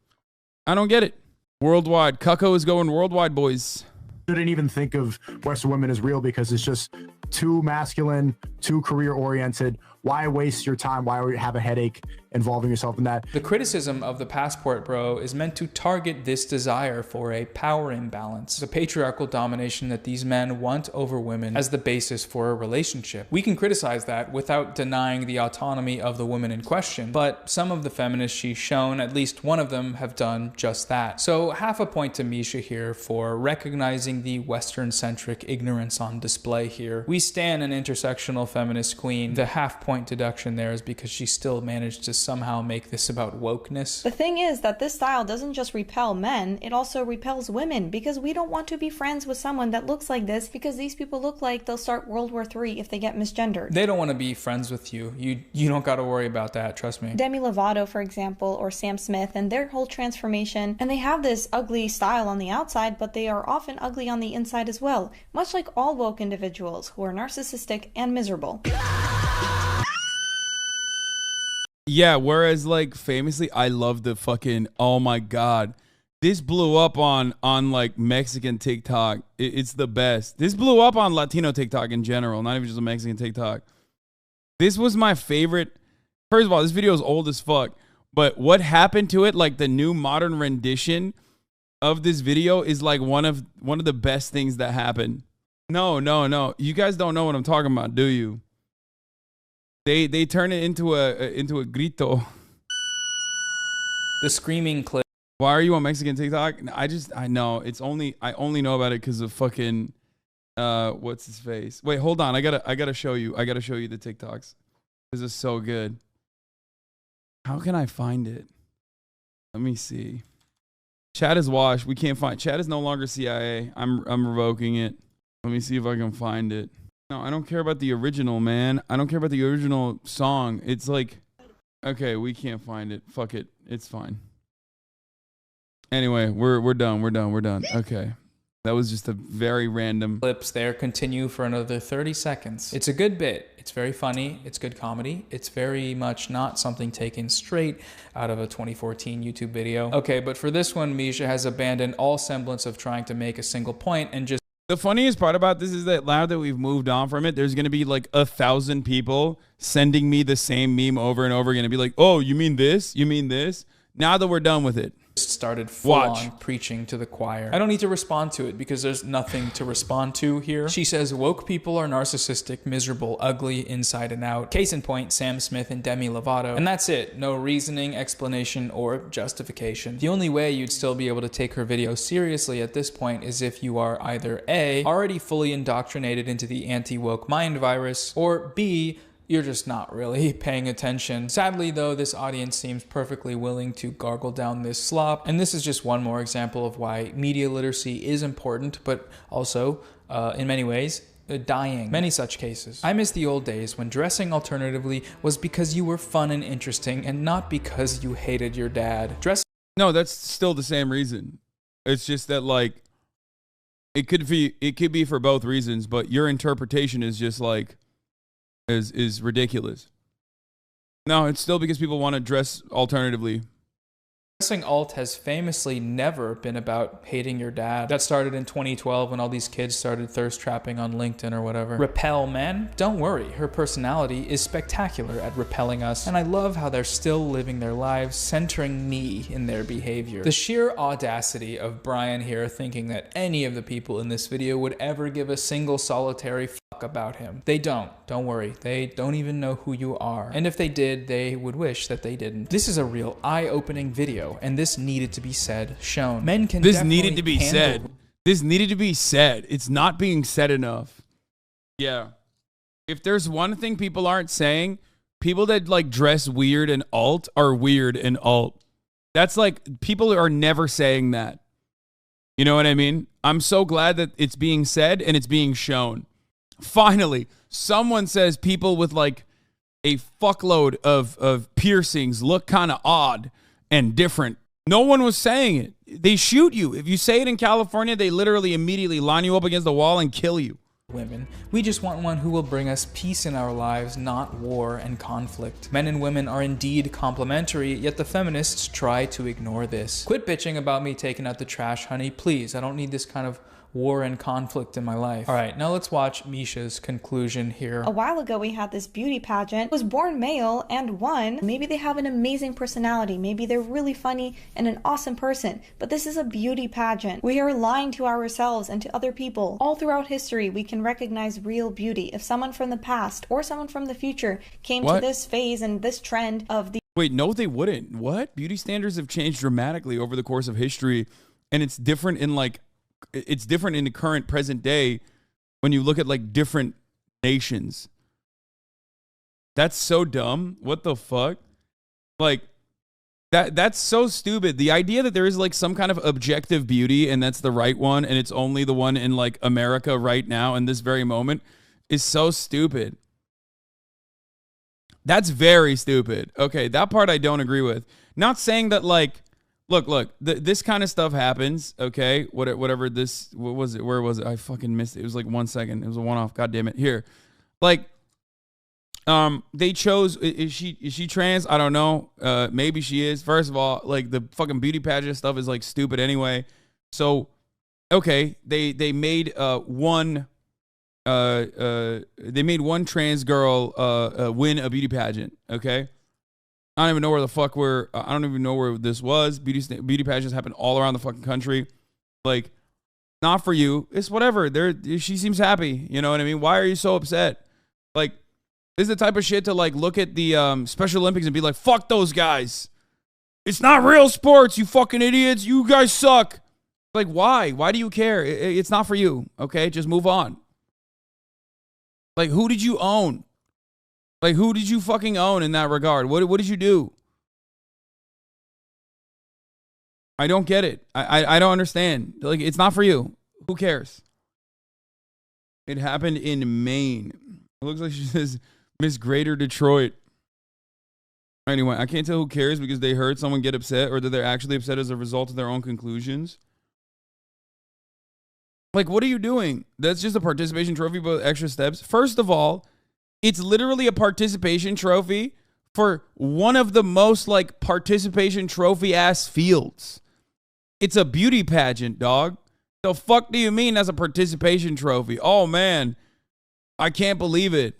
Speaker 1: I don't get it. Worldwide, cucko is going worldwide, boys.
Speaker 23: Shouldn't even think of Western women as real because it's just too masculine, too career oriented. Why waste your time? Why have a headache involving yourself in that.
Speaker 3: The criticism of the passport bro is meant to target this desire for a power imbalance, the patriarchal domination that these men want over women as the basis for a relationship. We can criticize that without denying the autonomy of the women in question, but some of the feminists she's shown, at least one of them, have done just that. So half a point to Misha here for recognizing the Western-centric ignorance on display here. We stan an intersectional feminist queen. The half-point deduction there is because she still managed to somehow make this about wokeness.
Speaker 2: The thing is that this style doesn't just repel men, it also repels women, because we don't want to be friends with someone that looks like this, because these people look like they'll start World War III if they get misgendered.
Speaker 3: They don't want to be friends with you. You don't got to worry about that, trust me.
Speaker 2: Demi Lovato, for example, or Sam Smith, and their whole transformation, and they have this ugly style on the outside, but they are often ugly on the inside as well, much like all woke individuals who are narcissistic and miserable.
Speaker 1: Yeah, whereas like famously, I love the fucking, oh my God, this blew up on like Mexican TikTok. It's the best. This blew up on Latino TikTok in general, not even just a Mexican TikTok. This was my favorite. First of all, this video is old as fuck, but what happened to it, like the new modern rendition of this video, is like one of the best things that happened. No. You guys don't know what I'm talking about, do you? They turn it into a grito.
Speaker 3: The screaming clip.
Speaker 1: Why are you on Mexican TikTok? I know. I only know about it because of fucking what's his face? Wait, hold on. I gotta show you. I gotta show you the TikToks. This is so good. How can I find it? Let me see. Chat is washed. We can't find. Chat is no longer CIA. I'm revoking it. Let me see if I can find it. No, I don't care about the original, man. I don't care about the original song. It's like, okay, we can't find it. Fuck it. It's fine. Anyway, we're done. We're done. Okay. That was just a very random
Speaker 3: clips there. Continue for another 30 seconds. It's a good bit. It's very funny. It's good comedy. It's very much not something taken straight out of a 2014 YouTube video. Okay, but for this one, Misha has abandoned all semblance of trying to make a single point and just...
Speaker 1: The funniest part about this is that now that we've moved on from it, there's going to be like 1,000 people sending me the same meme over and over again and be like, oh, you mean this? You mean this? Now that we're done with it.
Speaker 3: Started full-on preaching to the choir. I don't need to respond to it because there's nothing to respond to here. She says woke people are narcissistic, miserable, ugly, inside and out. Case in point, Sam Smith and Demi Lovato. And that's it. No reasoning, explanation, or justification. The only way you'd still be able to take her video seriously at this point is if you are either A, already fully indoctrinated into the anti-woke mind virus, or B, you're just not really paying attention. Sadly, though, this audience seems perfectly willing to gargle down this slop, and this is just one more example of why media literacy is important, but also, in many ways, dying. Many such cases. I miss the old days when dressing alternatively was because you were fun and interesting, and not because you hated your dad.
Speaker 1: No, that's still the same reason. It's just that, like, it could be for both reasons, but your interpretation is just like, is ridiculous. No, it's still because people want to dress alternatively.
Speaker 3: Dressing alt has famously never been about hating your dad. That started in 2012 when all these kids started thirst trapping on LinkedIn or whatever. Repel men? Don't worry, her personality is spectacular at repelling us, and I love how they're still living their lives centering me in their behavior. The sheer audacity of Brian here thinking that any of the people in this video would ever give a single solitary fuck about him. They don't worry. They don't even know who you are. And if they did, they would wish that they didn't. This is a real eye-opening video, and this needed to be said, shown. Men can
Speaker 1: This needed to be said. This needed to be said. It's not being said enough. Yeah. If there's one thing people aren't saying, people that like dress weird and alt are weird and alt. That's like, people are never saying that. You know what I mean? I'm so glad that it's being said and it's being shown. Finally, someone says people with like a fuckload of piercings look kind of odd and different. No one was saying it. They shoot you. If you say it in California, they literally immediately line you up against the wall and kill you.
Speaker 3: Women. We just want one who will bring us peace in our lives, not war and conflict. Men and women are indeed complementary, yet the feminists try to ignore this. Quit bitching about me taking out the trash, honey. Please, I don't need this kind of war and conflict in my life. All right, now let's watch Misha's conclusion here.
Speaker 2: A while ago, we had this beauty pageant, was born male and won. Maybe they have an amazing personality. Maybe they're really funny and an awesome person. But this is a beauty pageant. We are lying to ourselves and to other people. All throughout history, we can recognize real beauty. If someone from the past or someone from the future came to this phase and this trend of the...
Speaker 1: Wait, no, they wouldn't. What? Beauty standards have changed dramatically over the course of history. And it's different in it's different in the current present day when you look at like different nations. That's so dumb. What the fuck? Like that's so stupid. The idea that there is like some kind of objective beauty and that's the right one and it's only the one in like America right now in this very moment is so stupid. That's very stupid. Okay, that part I don't agree with. Not saying that like Look, this kind of stuff happens, okay? Whatever this, what was it? Where was it? I fucking missed it. It was like 1 second. It was a one-off. God damn it. Here. Like, they chose, is she trans? I don't know. Maybe she is. First of all, like, the fucking beauty pageant stuff is, like, stupid anyway. So, okay, they made one trans girl win a beauty pageant, okay? I don't even know where the fuck I don't even know where this was. Beauty pageants happen all around the fucking country. Like, not for you. It's whatever. She seems happy. You know what I mean? Why are you so upset? Like, this is the type of shit to like look at the Special Olympics and be like, fuck those guys. It's not real sports, you fucking idiots. You guys suck. Like, why? Why do you care? It's not for you. Okay, just move on. Like, who did you own? Like, who did you fucking own in that regard? What did you do? I don't get it. I don't understand. Like, it's not for you. Who cares? It happened in Maine. It looks like she says Miss Greater Detroit. Anyway, I can't tell who cares because they heard someone get upset or that they're actually upset as a result of their own conclusions. Like, what are you doing? That's just a participation trophy with extra steps. First of all, it's literally a participation trophy for one of the most like participation trophy ass fields. It's a beauty pageant, dog. The fuck do you mean that's a participation trophy? Oh man, I can't believe it.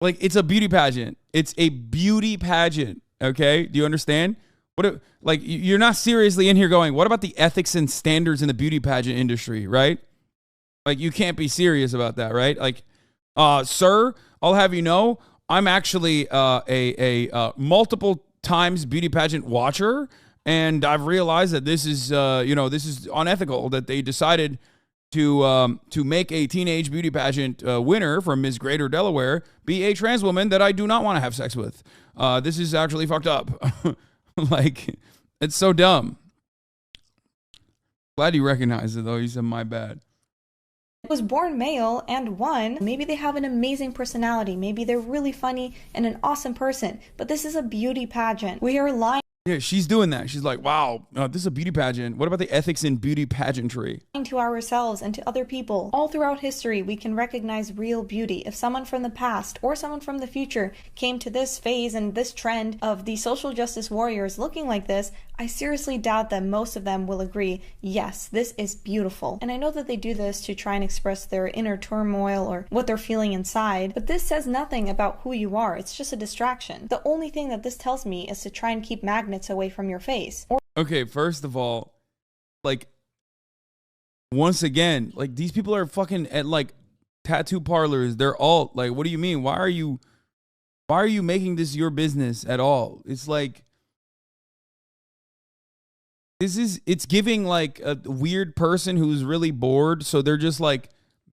Speaker 1: Like, it's a beauty pageant. It's a beauty pageant. Okay, do you understand? Like, you're not seriously in here going, what about the ethics and standards in the beauty pageant industry, right? Like, you can't be serious about that, right? Like, sir, I'll have you know, I'm actually a multiple times beauty pageant watcher, and I've realized that this is, this is unethical, that they decided to make a teenage beauty pageant winner from Miss Greater Delaware be a trans woman that I do not want to have sex with. This is actually fucked up. Like, it's so dumb. Glad you recognize it, though. You said my bad.
Speaker 2: Was born male and won. Maybe they have an amazing personality. Maybe they're really funny and an awesome person. But this is a beauty pageant. We are lying.
Speaker 1: Yeah, she's doing that. She's like, wow, this is a beauty pageant. What about the ethics in beauty pageantry?
Speaker 2: To ourselves and to other people. All throughout history, we can recognize real beauty. If someone from the past or someone from the future came to this phase and this trend of the social justice warriors looking like this, I seriously doubt that most of them will agree, yes, this is beautiful. And I know that they do this to try and express their inner turmoil or what they're feeling inside, but this says nothing about who you are. It's just a distraction. The only thing that this tells me is to try and keep magnets away from your face.
Speaker 1: Okay, first of all, like, once again, like, these people are fucking at like tattoo parlors. They're all like, what do you mean? Why are you making this your business at all? It's like, it's giving like a weird person who's really bored, so they're just like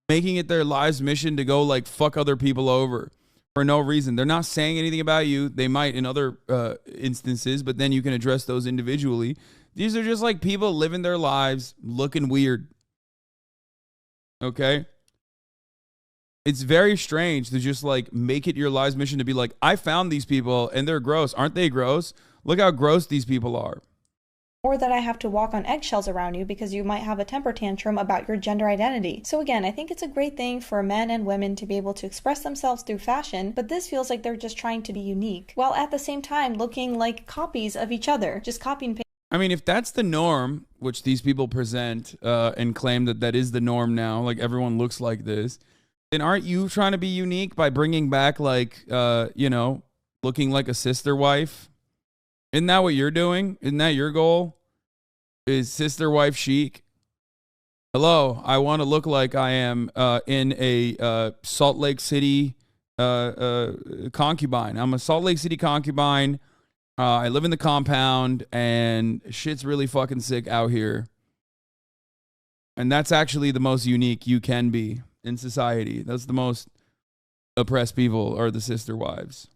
Speaker 1: making it their life's mission to go like fuck other people over for no reason. They're not saying anything about you. They might in other instances, but then you can address those individually. These are just like people living their lives looking weird. Okay? It's very strange to just like make it your life's mission to be like, I found these people and they're gross. Aren't they gross? Look how gross these people are.
Speaker 2: Or that I have to walk on eggshells around you because you might have a temper tantrum about your gender identity. So again, I think it's a great thing for men and women to be able to express themselves through fashion, but this feels like they're just trying to be unique, while at the same time looking like copies of each other, just copy and paste.
Speaker 1: I mean, if that's the norm, which these people present and claim that that is the norm now, like everyone looks like this, then aren't you trying to be unique by bringing back like, you know, looking like a sister wife? Isn't that what you're doing? Isn't that your goal? Is sister wife chic? Hello, I want to look like I am in a Salt Lake City concubine. I'm a Salt Lake City concubine. I live in the compound, and shit's really fucking sick out here. And that's actually the most unique you can be in society. That's the most oppressed people are the sister wives.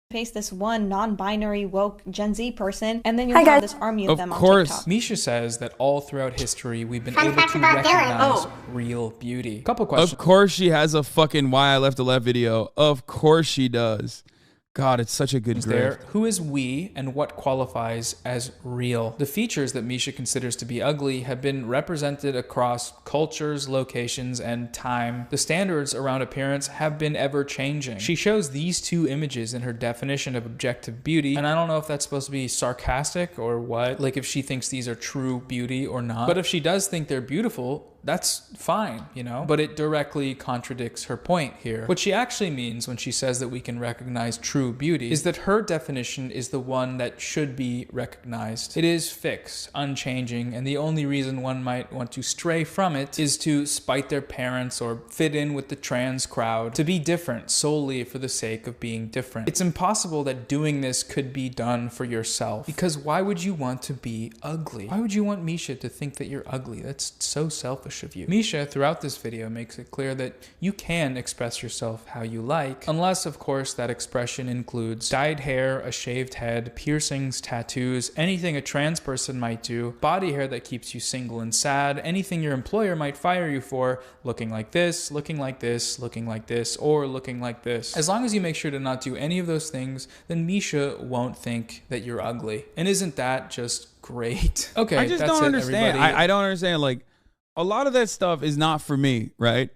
Speaker 2: Face this one non-binary woke Gen Z person, and then you have this army of them on TikTok.
Speaker 3: Misha says that all throughout history we've been able to recognize real beauty. Couple questions.
Speaker 1: Of course she has a fucking Why I Left the Left video. Of course she does. God, it's such a good grade.
Speaker 3: Who is we and what qualifies as real? The features that Misha considers to be ugly have been represented across cultures, locations, and time. The standards around appearance have been ever changing. She shows these two images in her definition of objective beauty, and I don't know if that's supposed to be sarcastic or what, like if she thinks these are true beauty or not. But if she does think they're beautiful, that's fine, you know? But it directly contradicts her point here. What she actually means when she says that we can recognize true beauty is that her definition is the one that should be recognized. It is fixed, unchanging, and the only reason one might want to stray from it is to spite their parents or fit in with the trans crowd, to be different solely for the sake of being different. It's impossible that doing this could be done for yourself, because why would you want to be ugly? Why would you want Misha to think that you're ugly? That's so selfish of you. Misha, throughout this video, makes it clear that you can express yourself how you like, unless, of course, that expression includes dyed hair, a shaved head, piercings, tattoos, anything a trans person might do, body hair that keeps you single and sad, anything your employer might fire you for, looking like this, looking like this, looking like this, or looking like this. As long as you make sure to not do any of those things, then Misha won't think that you're ugly. And isn't that just great? Okay,
Speaker 1: I just don't understand. I don't understand, like, a lot of that stuff is not for me, right?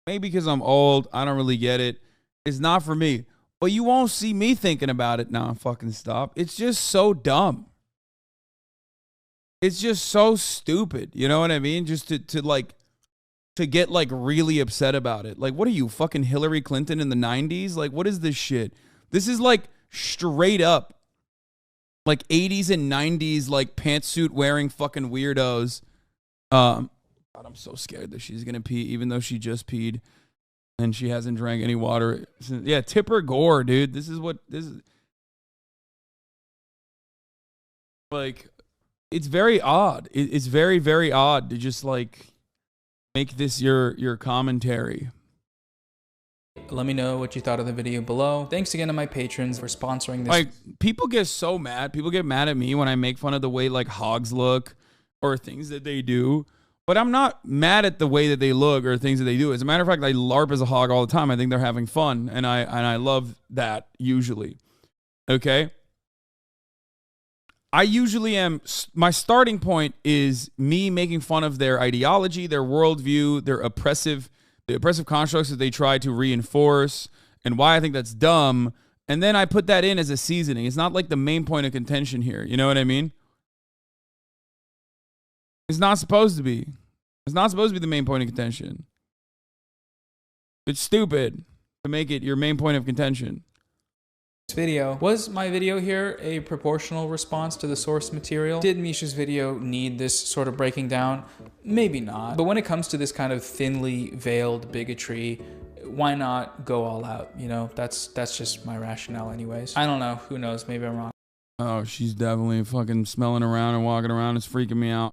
Speaker 1: Maybe because I'm old, I don't really get it. It's not for me. But you won't see me thinking about it now. Fucking stop. It's just so dumb. It's just so stupid. You know what I mean? Just to get like really upset about it. Like, what are you, fucking Hillary Clinton in the 90s? Like, what is this shit? This is like straight up like 80s and 90s like pantsuit wearing fucking weirdos. God, I'm so scared that she's gonna pee, even though she just peed and she hasn't drank any water. Yeah, Tipper Gore, dude. This is like, it's very odd. It's very, very odd to just like make this your commentary.
Speaker 3: Let me know what you thought of the video below. Thanks again to my patrons for sponsoring this.
Speaker 1: Like, people get so mad. People get mad at me when I make fun of the way like hogs look or things that they do. But I'm not mad at the way that they look or things that they do. As a matter of fact, I LARP as a hog all the time. I think they're having fun, and I love that usually. Okay? I usually am, my starting point is me making fun of their ideology, their worldview, the oppressive constructs that they try to reinforce, and why I think that's dumb. And then I put that in as a seasoning. It's not like the main point of contention here. You know what I mean? It's not supposed to be. It's not supposed to be the main point of contention. It's stupid to make it your main point of contention.
Speaker 3: This video. Was my video here a proportional response to the source material? Did Misha's video need this sort of breaking down? Maybe not. But when it comes to this kind of thinly veiled bigotry, why not go all out? You know, that's just my rationale anyways. I don't know. Who knows? Maybe I'm wrong.
Speaker 1: Oh, she's definitely fucking smelling around and walking around. It's freaking me out.